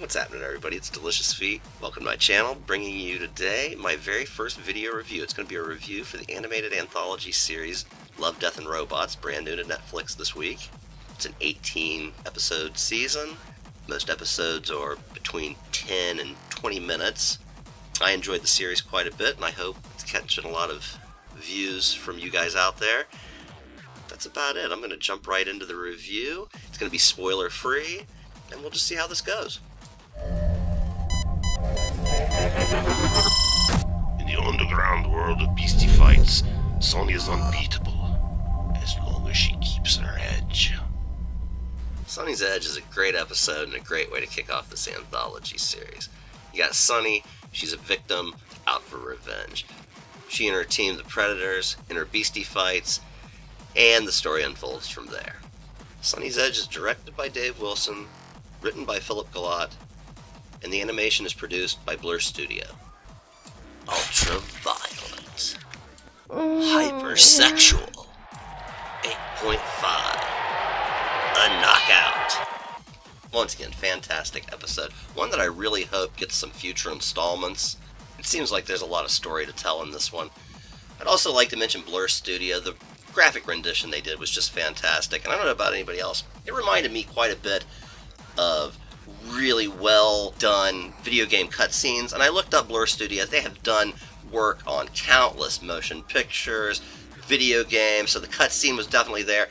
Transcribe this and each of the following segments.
What's happening, everybody? It's Deliciousfeet. Welcome to my channel, bringing you today my very first video review. It's going to be a review for the animated anthology series Love, Death, and Robots, brand new to Netflix this week. It's an 18-episode season. Most episodes are between 10 and 20 minutes. I enjoyed the series quite a bit, and I hope it's catching a lot of views from you guys out there. That's about it. I'm going to jump right into the review. It's going to be spoiler-free, and we'll just see how this goes. In the underground world of beastie fights, Sonny is unbeatable, as long as she keeps her edge. Sonny's Edge is a great episode and a great way to kick off this anthology series. You got Sonny, she's a victim, out for revenge. She and her team, the Predators, in her beastie fights, and the story unfolds from there. Sonny's Edge is directed by Dave Wilson, written by Philip Gallat, and the animation is produced by Blur Studio. Ultra-violent. Hypersexual. 8.5. A knockout. Once again, fantastic episode. One that I really hope gets some future installments. It seems like there's a lot of story to tell in this one. I'd also like to mention Blur Studio. The graphic rendition they did was just fantastic. And I don't know about anybody else. It reminded me quite a bit of really well done video game cutscenes, and I looked up Blur Studio. They have done work on countless motion pictures, video games, so the cutscene was definitely there.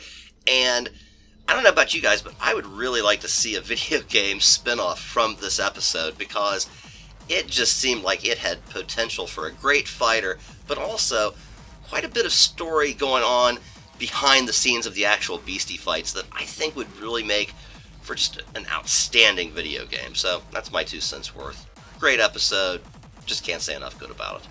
And I don't know about you guys, but I would really like to see a video game spin-off from this episode, because it just seemed like it had potential for a great fighter, but also quite a bit of story going on behind the scenes of the actual beastie fights that I think would really make for just an outstanding video game. So that's my 2 cents worth. Great episode. Just can't say enough good about it.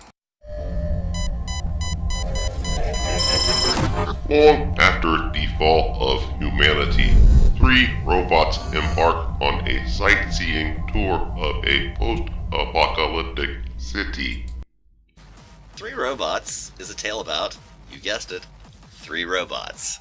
Long after the fall of humanity, 3 robots embark on a sightseeing tour of a post-apocalyptic city. 3 Robots is a tale about, you guessed it, 3 robots.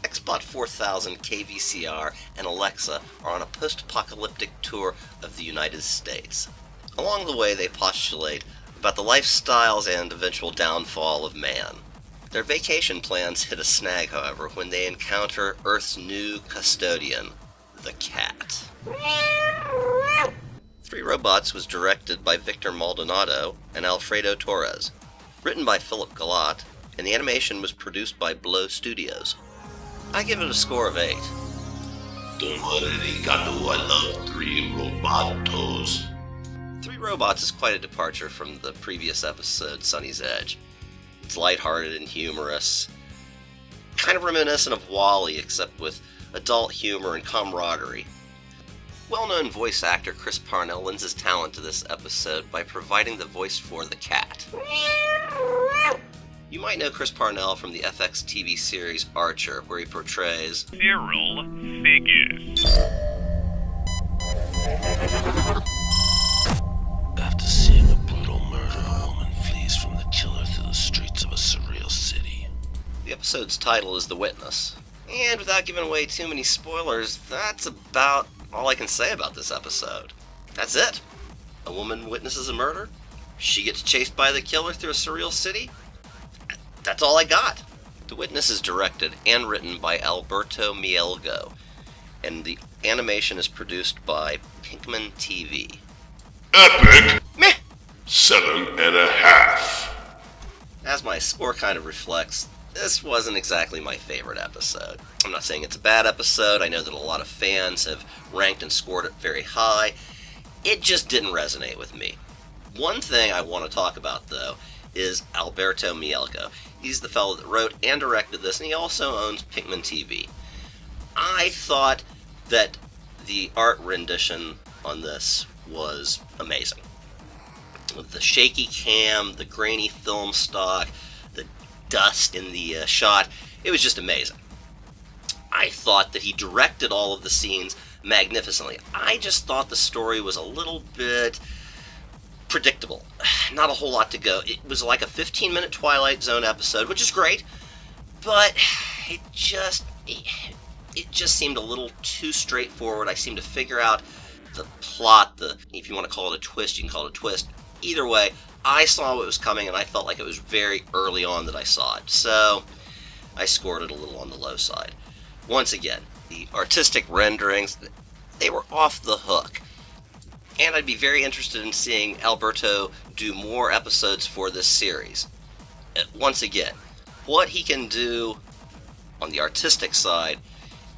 Xbot 4000, KVCR, and Alexa are on a post-apocalyptic tour of the United States. Along the way, they postulate about the lifestyles and eventual downfall of man. Their vacation plans hit a snag, however, when they encounter Earth's new custodian, the cat. 3 Robots was directed by Victor Maldonado and Alfredo Torres, written by Philip Gallat, and the animation was produced by Blur Studios. I give it a score of 8. I love 3 robotos. 3 Robots is quite a departure from the previous episode, Sonny's Edge. It's lighthearted and humorous, kind of reminiscent of WALL-E, except with adult humor and camaraderie. Well-known voice actor Chris Parnell lends his talent to this episode by providing the voice for the cat. You might know Chris Parnell from the FX TV series Archer, where he portrays Feral figures. After seeing a brutal murder, a woman flees from the killer through the streets of a surreal city. The episode's title is The Witness. And without giving away too many spoilers, that's about all I can say about this episode. That's it. A woman witnesses a murder. She gets chased by the killer through a surreal city. That's all I got. The Witness is directed and written by Alberto Mielgo, and the animation is produced by Pinkman TV. Epic! Meh! 7.5. As my score kind of reflects, this wasn't exactly my favorite episode. I'm not saying it's a bad episode. I know that a lot of fans have ranked and scored it very high. It just didn't resonate with me. One thing I want to talk about, though, is Alberto Mielgo. He's the fellow that wrote and directed this, and he also owns Pinkman TV. I thought that the art rendition on this was amazing. With the shaky cam, the grainy film stock, the dust in the shot, it was just amazing. I thought that he directed all of the scenes magnificently. I just thought the story was a little bit predictable. Not a whole lot to go. It was like a 15-minute Twilight Zone episode, which is great, but it just seemed a little too straightforward. I seemed to figure out the plot, if you want to call it a twist, you can call it a twist. Either way, I saw what was coming, and I felt like it was very early on that I saw it. So I scored it a little on the low side. Once again, the artistic renderings, they were off the hook. And I'd be very interested in seeing Alberto do more episodes for this series. Once again, what he can do on the artistic side,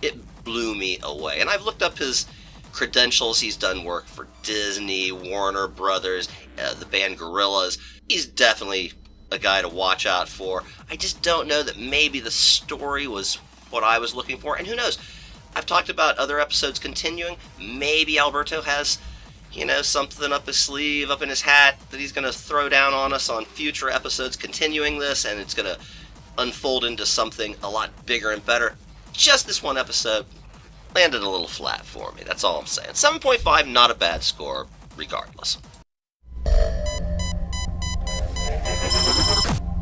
it blew me away. And I've looked up his credentials. He's done work for Disney, Warner Brothers, the band Gorillaz. He's definitely a guy to watch out for. I just don't know that maybe the story was what I was looking for. And who knows? I've talked about other episodes continuing. Maybe Alberto has, something up his sleeve, up in his hat, that he's going to throw down on us on future episodes continuing this, and it's going to unfold into something a lot bigger and better. Just this one episode landed a little flat for me. That's all I'm saying. 7.5, not a bad score, regardless.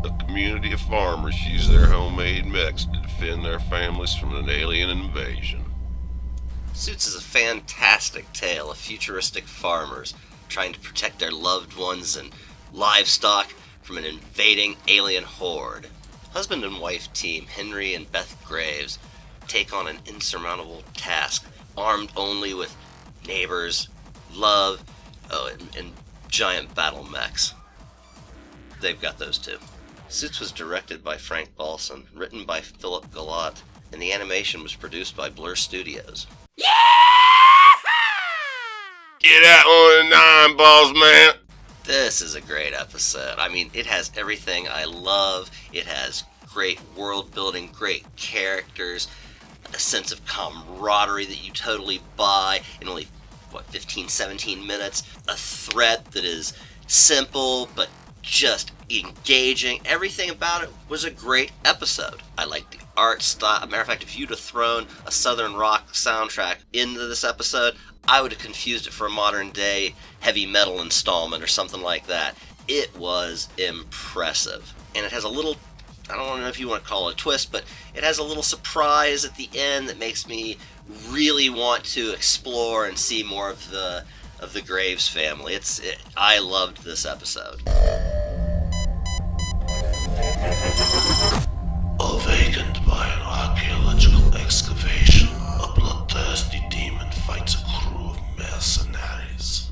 A community of farmers use their homemade mix to defend their families from an alien invasion. Suits is a fantastic tale of futuristic farmers trying to protect their loved ones and livestock from an invading alien horde. Husband and wife team Henry and Beth Graves take on an insurmountable task, armed only with neighbors, love, and giant battle mechs. They've got those too. Suits was directed by Frank Balson, written by Philip Gallant, and the animation was produced by Blur Studios. Yeah! Get out on the 9 balls, man! This is a great episode. I mean, it has everything I love. It has great world building, great characters, a sense of camaraderie that you totally buy in only, 15, 17 minutes. A threat that is simple, but just engaging. Everything about it was a great episode. I like the art style. Matter of fact, if you'd have thrown a Southern rock soundtrack into this episode, I would have confused it for a modern day heavy metal installment or something like that. It was impressive. And it has a little, I don't know if you want to call it a twist, but it has a little surprise at the end that makes me really want to explore and see more of the Graves family. I loved this episode. Awakened by an archaeological excavation, a bloodthirsty demon fights a crew of mercenaries.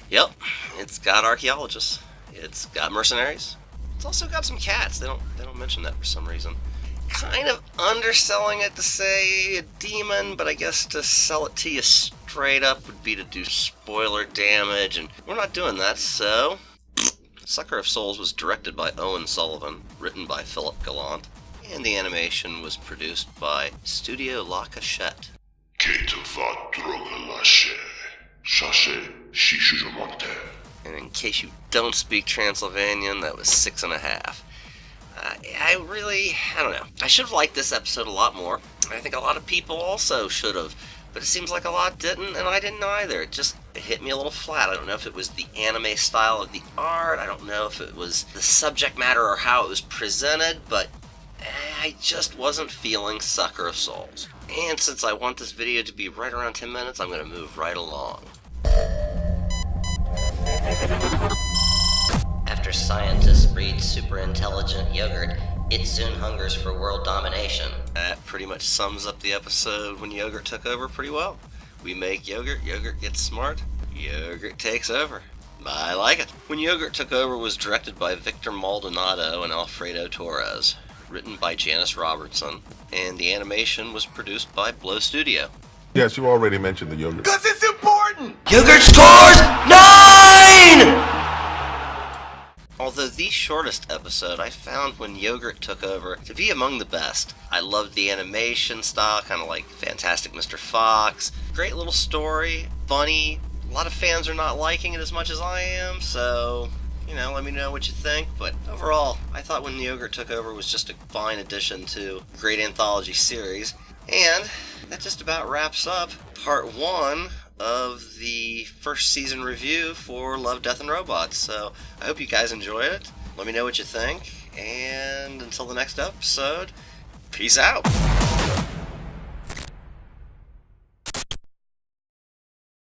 Yep, it's got archaeologists. It's got mercenaries. It's also got some cats. They don't mention that for some reason. Kind of underselling it to say a demon, but I guess to sell it to you straight up would be to do spoiler damage, and we're not doing that, so... Sucker of Souls was directed by Owen Sullivan, written by Philip Gallant, and the animation was produced by Studio La Cachette. And in case you don't speak Transylvanian, that was 6.5. I don't know. I should have liked this episode a lot more. I think a lot of people also should have, but it seems like a lot didn't, and I didn't either. It hit me a little flat. I don't know if it was the anime style of the art. I don't know if it was the subject matter or how it was presented, but I just wasn't feeling Sucker of Souls. And since I want this video to be right around 10 minutes, I'm going to move right along. After scientists breed super-intelligent yogurt, it soon hungers for world domination. That pretty much sums up the episode when yogurt took over pretty well. We make yogurt, yogurt gets smart, yogurt takes over. I like it. When Yogurt Took Over was directed by Victor Maldonado and Alfredo Torres, written by Janice Robertson, and the animation was produced by Blow Studio. Yes, you already mentioned the yogurt. Because it's important! Yogurt scores 9! Although the shortest episode, I found When Yogurt Took Over to be among the best. I loved the animation style, kind of like Fantastic Mr. Fox. Great little story, funny. A lot of fans are not liking it as much as I am, so, let me know what you think. But overall, I thought When Yogurt Took Over was just a fine addition to a great anthology series. And that just about wraps up part 1 of the first season review for Love, Death, and Robots. So I hope you guys enjoyed it. Let me know what you think. And until the next episode, peace out.